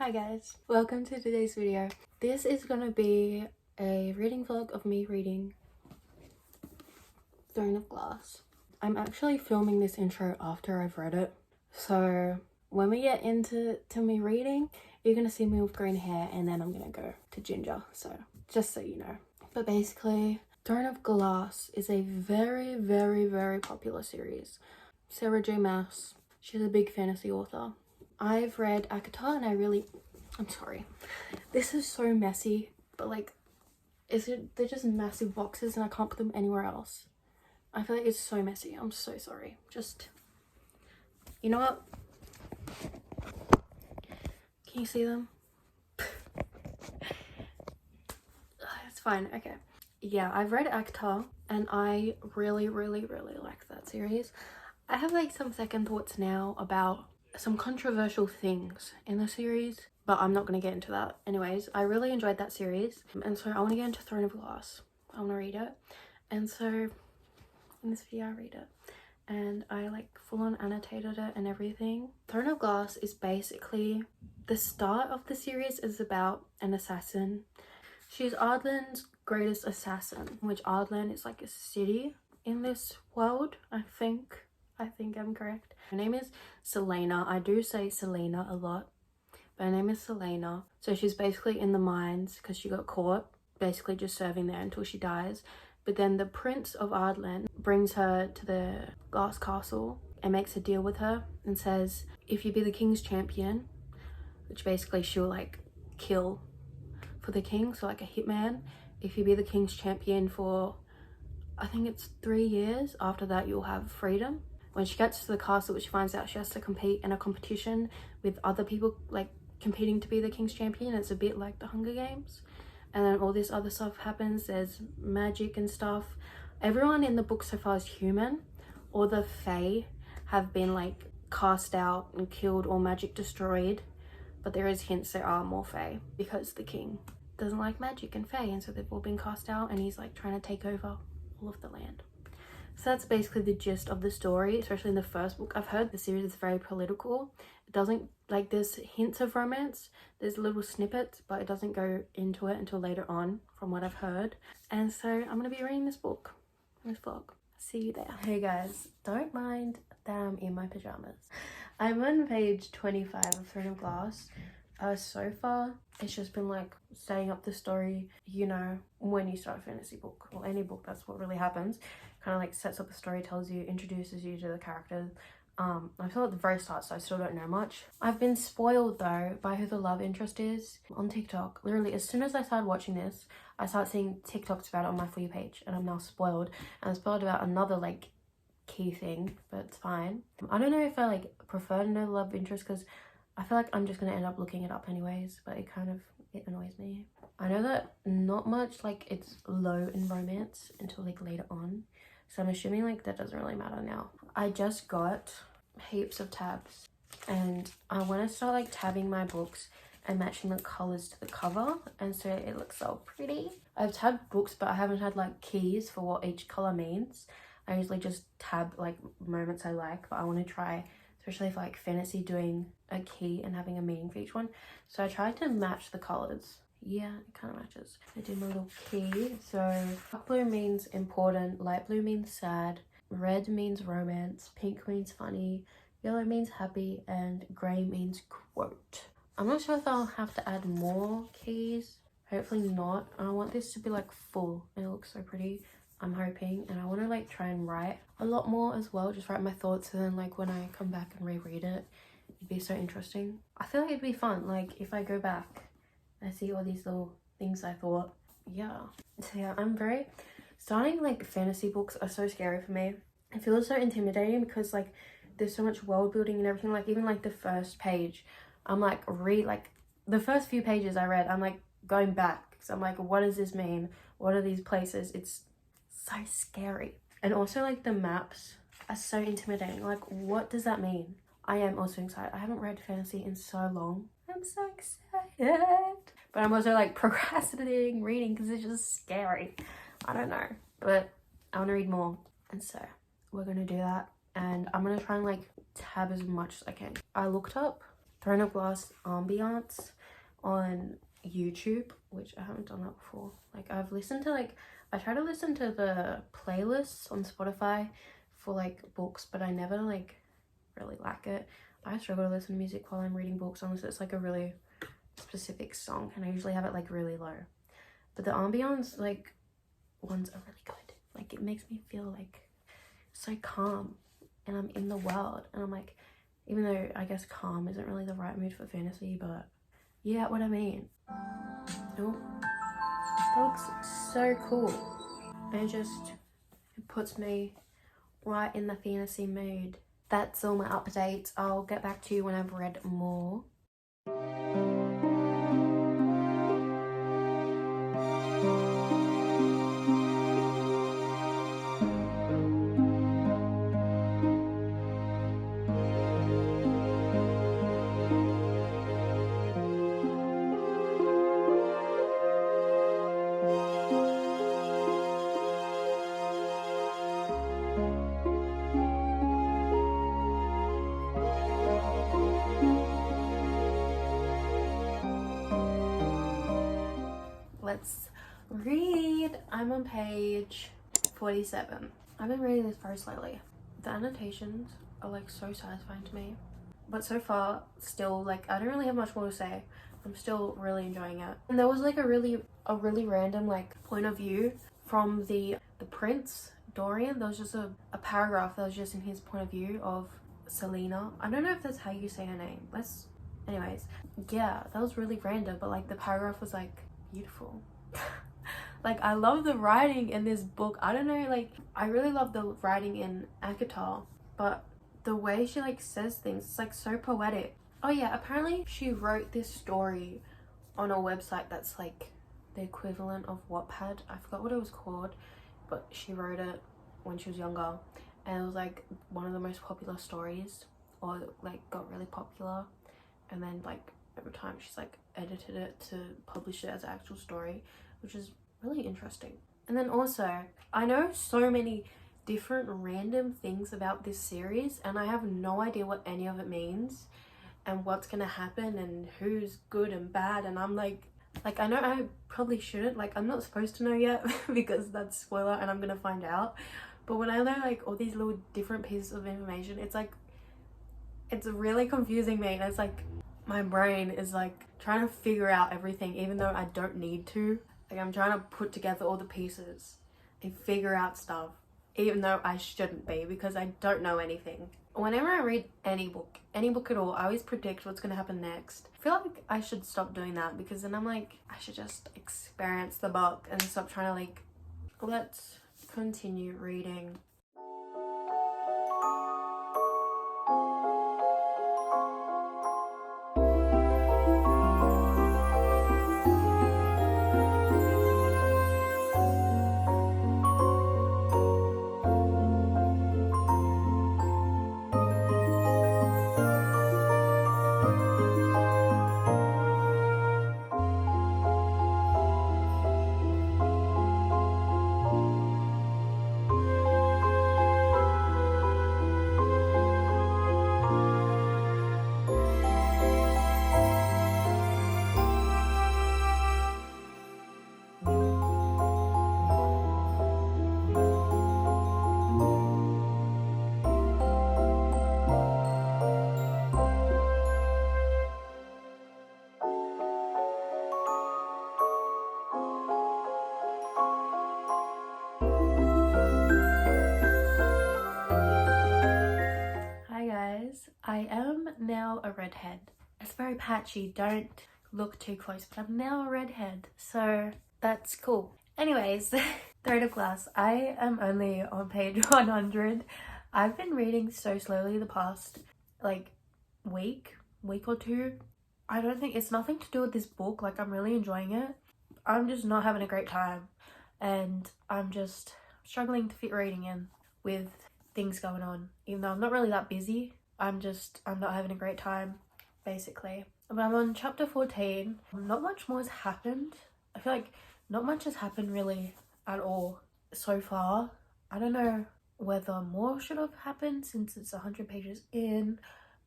Hi guys, welcome to today's video. This is gonna be a reading vlog of me reading Throne of Glass. I'm actually filming this intro after I've read it, so when we get into me reading, you're gonna see me with green hair and then I'm gonna go to ginger, so just so you know. But basically, Throne of Glass is a very popular series. Sarah J Maas, she's a big fantasy author. I've read acotar and I'm sorry, this is so messy, but like, they're just massive boxes and I can't put them anywhere else. I feel like it's so messy. I'm so sorry. Just, you know what? Can you see them? It's fine, okay. Yeah, I've read acotar and I really like that series. I have like some second thoughts now about some controversial things in the series, but I'm not going to get into that. Anyways, I really enjoyed that series, and so I want to get into Throne of Glass. I want to read it, and so in this video I read it and I like full on annotated it and everything. Throne of Glass is basically, the start of the series is about an assassin. She's Ardlan's greatest assassin, which Ardlan is like a city in this world. I think I'm correct. Her name is Selena. I do say Selena a lot, but her name is Selena. So she's basically in the mines because she got caught, basically just serving there until she dies. But then the Prince of Ardlan brings her to the Glass Castle and makes a deal with her and says, if you be the king's champion, which basically she'll like kill for the king, so like a hitman. If you be the king's champion for, I think it's 3 years, after that you'll have freedom. When she gets to the castle, she finds out she has to compete in a competition with other people like competing to be the king's champion. It's a bit like the Hunger Games, and then all this other stuff happens. There's magic and stuff. Everyone in the book so far is human. All the fae have been like cast out and killed or magic destroyed, but there is hints there are more fae because the king doesn't like magic and fae, and so they've all been cast out and he's like trying to take over all of the land. So that's basically the gist of the story, especially in the first book. I've heard the series is very political. It doesn't, like, there's hints of romance, there's little snippets, but it doesn't go into it until later on, from what I've heard. And so I'm going to be reading this book, this vlog. See you there. Hey guys, don't mind that I'm in my pajamas. I'm on page 25 of Throne of Glass. So far, it's just been like setting up the story. You know, when you start a fantasy book or any book, that's what really happens. Kind of like sets up the story, tells you, introduces you to the characters. I'm still at the very start, so I still don't know much. I've been spoiled though by who the love interest is on TikTok. Literally, as soon as I started watching this, I started seeing TikToks about it on my For You page, and I'm now spoiled. And I'm spoiled about another like key thing, but it's fine. I don't know if I like prefer to know the love interest, because I feel like I'm just gonna end up looking it up anyways, but it annoys me. I know that not much like it's low in romance until like later on, so I'm assuming like that doesn't really matter now. I just got heaps of tabs and I want to start like tabbing my books and matching the colors to the cover, and so it looks so pretty. I've tabbed books, but I haven't had like keys for what each color means. I usually just tab like moments I like, but I want to try, especially for like fantasy, doing a key and having a meaning for each one. So I tried to match the colors. Yeah, it kind of matches. I did my little key. So dark blue means important, light blue means sad, red means romance, pink means funny, yellow means happy, and grey means quote. I'm not sure if I'll have to add more keys. Hopefully not. I want this to be like full, and it looks so pretty. I'm hoping, and I want to like try and write a lot more as well, just write my thoughts, and then like when I come back and reread it, it'd be so interesting. I feel like it'd be fun, like if I go back and I see all these little things I thought. Yeah, so yeah, starting like fantasy books are so scary for me. It feels so intimidating because like there's so much world building and everything. Like even like the first page, I'm like the first few pages I read, I'm like going back because I'm like, what does this mean? What are these places? It's so scary. And also like the maps are so intimidating. Like what does that mean? I am also excited. I haven't read fantasy in so long. I'm so excited. But I'm also like procrastinating reading because it's just scary. I don't know. But I want to read more. And so we're going to do that. And I'm going to try and like tab as much as I can. I looked up Throne of Glass ambiance on YouTube, which I haven't done that before. Like I've listened to I try to listen to the playlists on Spotify for like books, but I never like really like it. I struggle to listen to music while I'm reading books unless it's like a really specific song, and I usually have it like really low. But the ambience like ones are really good. Like it makes me feel like so calm and I'm in the world, and I'm like, even though I guess calm isn't really the right mood for fantasy, but you get what I mean. Oh, that looks so cool. And it puts me right in the fantasy mood. That's all my updates. I'll get back to you when I've read more. Let's read. I'm on page 47. I've been reading this very slowly. The annotations are like so satisfying to me, but so far still like I don't really have much more to say. I'm still really enjoying it. And there was like a really random like point of view from the prince Dorian. There was just a paragraph that was just in his point of view of Selena. I don't know if that's how you say her name. Anyways, yeah, that was really random, but like the paragraph was like beautiful. Like I love the writing in this book. I don't know, like I really love the writing in acotar, but the way she like says things, it's like so poetic. Oh yeah, apparently she wrote this story on a website that's like the equivalent of Wattpad. I forgot what it was called, but she wrote it when she was younger, and it was like one of the most popular stories, or like got really popular, and then like over time she's like edited it to publish it as an actual story, which is really interesting. And then also I know so many different random things about this series, and I have no idea what any of it means and what's gonna happen and who's good and bad, and I'm like I know I probably shouldn't, like I'm not supposed to know yet because that's spoiler and I'm gonna find out. But when I know like all these little different pieces of information, it's like it's really confusing me, and it's like my brain is like trying to figure out everything even though I don't need to. Like I'm trying to put together all the pieces and figure out stuff even though I shouldn't be, because I don't know anything. Whenever I read any book at all, I always predict what's going to happen next. I feel like I should stop doing that, because then I'm like, I should just experience the book and stop trying to like... Let's continue reading. I am now a redhead. It's very patchy, don't look too close, but I'm now a redhead, so that's cool. Anyways, Throne of Glass. I am only on page 100. I've been reading so slowly the past like week or two. I don't think it's nothing to do with this book. Like I'm really enjoying it. I'm just not having a great time, and I'm just struggling to fit reading in with things going on. Even though I'm not really that busy, I'm not having a great time, basically. But I'm on chapter 14. Not much more has happened. I feel like not much has happened really at all so far. I don't know whether more should have happened since it's 100 pages in,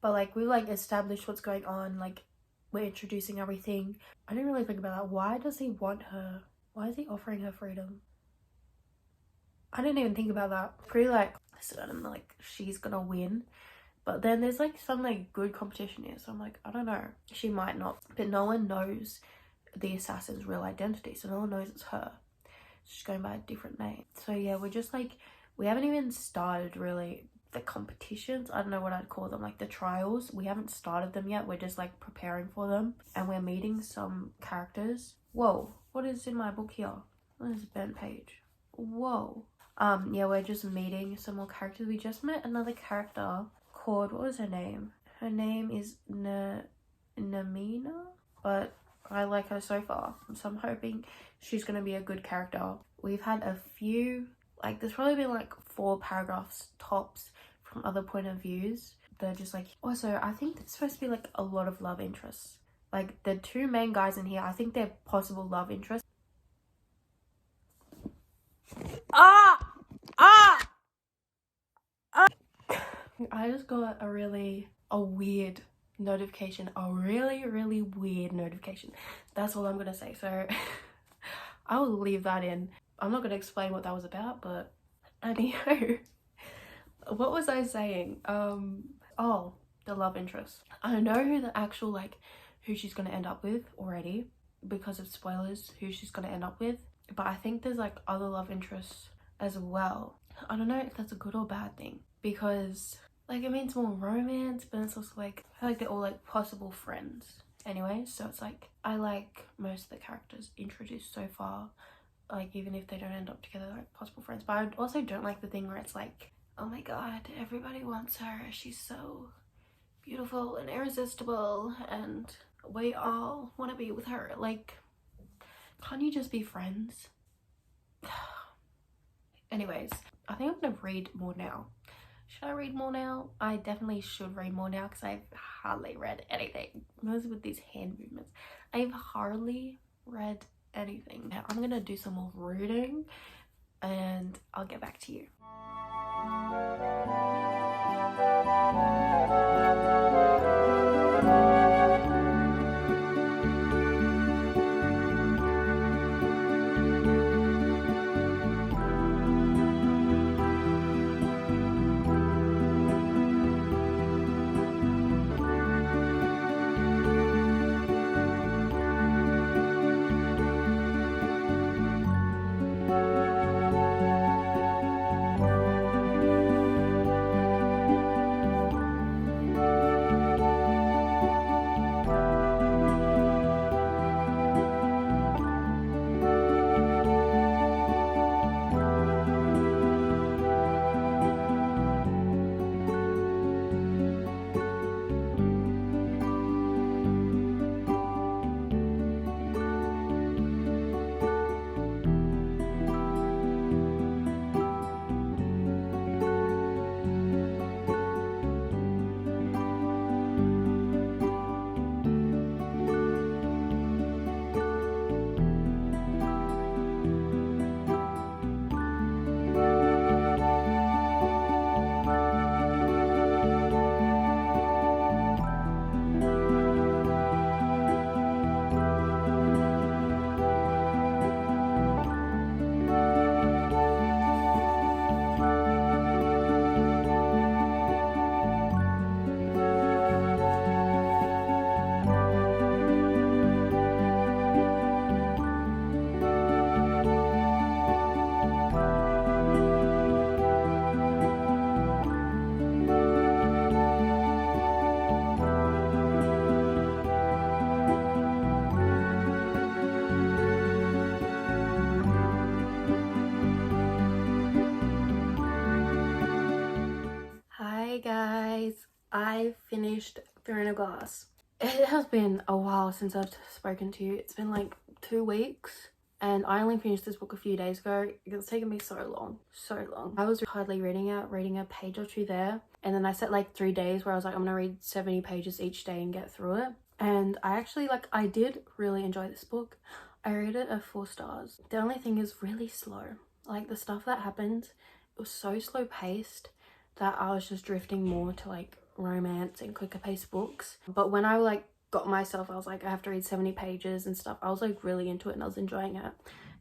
but like we like established what's going on, like we're introducing everything. I didn't really think about that. Why does he want her? Why is he offering her freedom? I didn't even think about that. Pretty like certain like she's gonna win, but then there's like some like good competition here, so I'm like, I don't know, she might not, but no one knows the assassin's real identity, so no one knows it's her. She's going by a different name. So yeah, we're just like, we haven't even started really the competitions. I don't know what I'd call them, like the trials. We haven't started them yet. We're just like preparing for them, and we're meeting some characters. Whoa, what is in my book here? What is a bent page? Whoa. Yeah, we're just meeting some more characters. We just met another character called, what was her name? Her name is Namina, but I like her so far, so I'm hoping she's gonna be a good character. We've had a few, like there's probably been like 4 paragraphs tops from other point of views. They're just like, also I think there's supposed to be like a lot of love interests. Like the 2 main guys in here, I think they're possible love interests. I just got a weird notification, a really weird notification. That's all I'm gonna say. So I will leave that in. I'm not gonna explain what that was about, but anyhow, what was I saying? Oh, the love interest. I know who the actual like who she's gonna end up with already because of spoilers, who she's gonna end up with, but I think there's like other love interests as well. I don't know if that's a good or bad thing, because like it means more romance, but it's also like I feel like they're all like possible friends anyway. So it's like I like most of the characters introduced so far, like even if they don't end up together, like possible friends. But I also don't like the thing where it's like, oh my god, everybody wants her, she's so beautiful and irresistible and we all want to be with her. Like, can't you just be friends? Anyways, I think I'm gonna read more now. Should I read more now? I definitely should read more now because I've hardly read anything. Those with these hand movements, I've hardly read anything. Now I'm gonna do some more reading and I'll get back to you. Hi guys, I finished Throne of Glass. It has been a while since I've spoken to you. It's been like 2 weeks and I only finished this book a few days ago. It's taken me so long. I was hardly reading a page or 2 there, and then I set like 3 days where I was like, I'm gonna read 70 pages each day and get through it. And I actually I did really enjoy this book. I rated it a 4 stars. The only thing is really slow. Like the stuff that happened, it was so slow paced that I was just drifting more to like romance and quicker paced books. But when I like got myself, I was like, I have to read 70 pages and stuff, I was like really into it and I was enjoying it.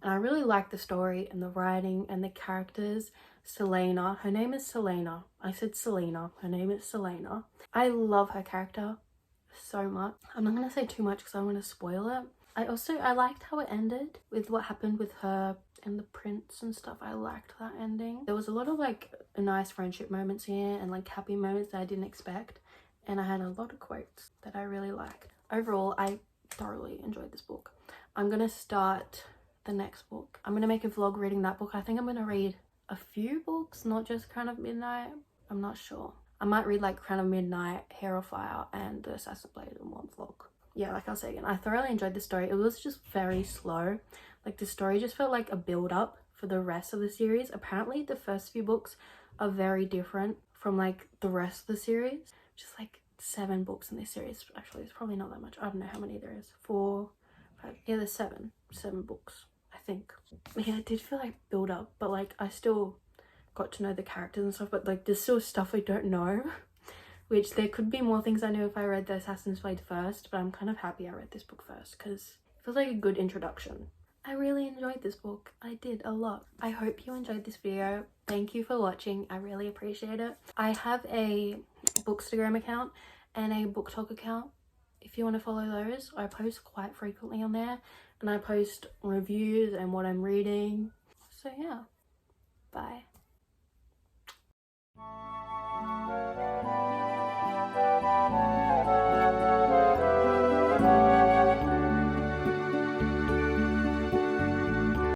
And I really liked the story and the writing and the characters. Selena, her name is Selena. I said Selena, her name is Selena. I love her character so much. I'm not gonna say too much because I want to spoil it. I liked how it ended with what happened with her and the prince and stuff. I liked that ending. There was a lot of like nice friendship moments here and like happy moments that I didn't expect, and I had a lot of quotes that I really liked. Overall, I thoroughly enjoyed this book. I'm gonna start the next book. I'm gonna make a vlog reading that book. I think I'm gonna read a few books, not just Crown of Midnight. I'm not sure. I might read like Crown of Midnight, Hair of Fire, and The Assassin's Blade in one vlog. Yeah, like I'll say again, I thoroughly enjoyed the story. It was just very slow. Like the story just felt like a build up for the rest of the series. Apparently the first few books are very different from like the rest of the series. Just like 7 books in this series. Actually, it's probably not that much. I don't know how many there is. 4, 5, yeah, there's 7 books, I think. Yeah, it did feel like build up, but like I still got to know the characters and stuff, but like there's still stuff I don't know. Which there could be more things I knew if I read The Assassin's Blade first, but I'm kind of happy I read this book first because it feels like a good introduction. I really enjoyed this book. I did a lot. I hope you enjoyed this video. Thank you for watching. I really appreciate it. I have a bookstagram account and a booktok account. If you want to follow those, I post quite frequently on there and I post reviews and what I'm reading. So yeah, bye.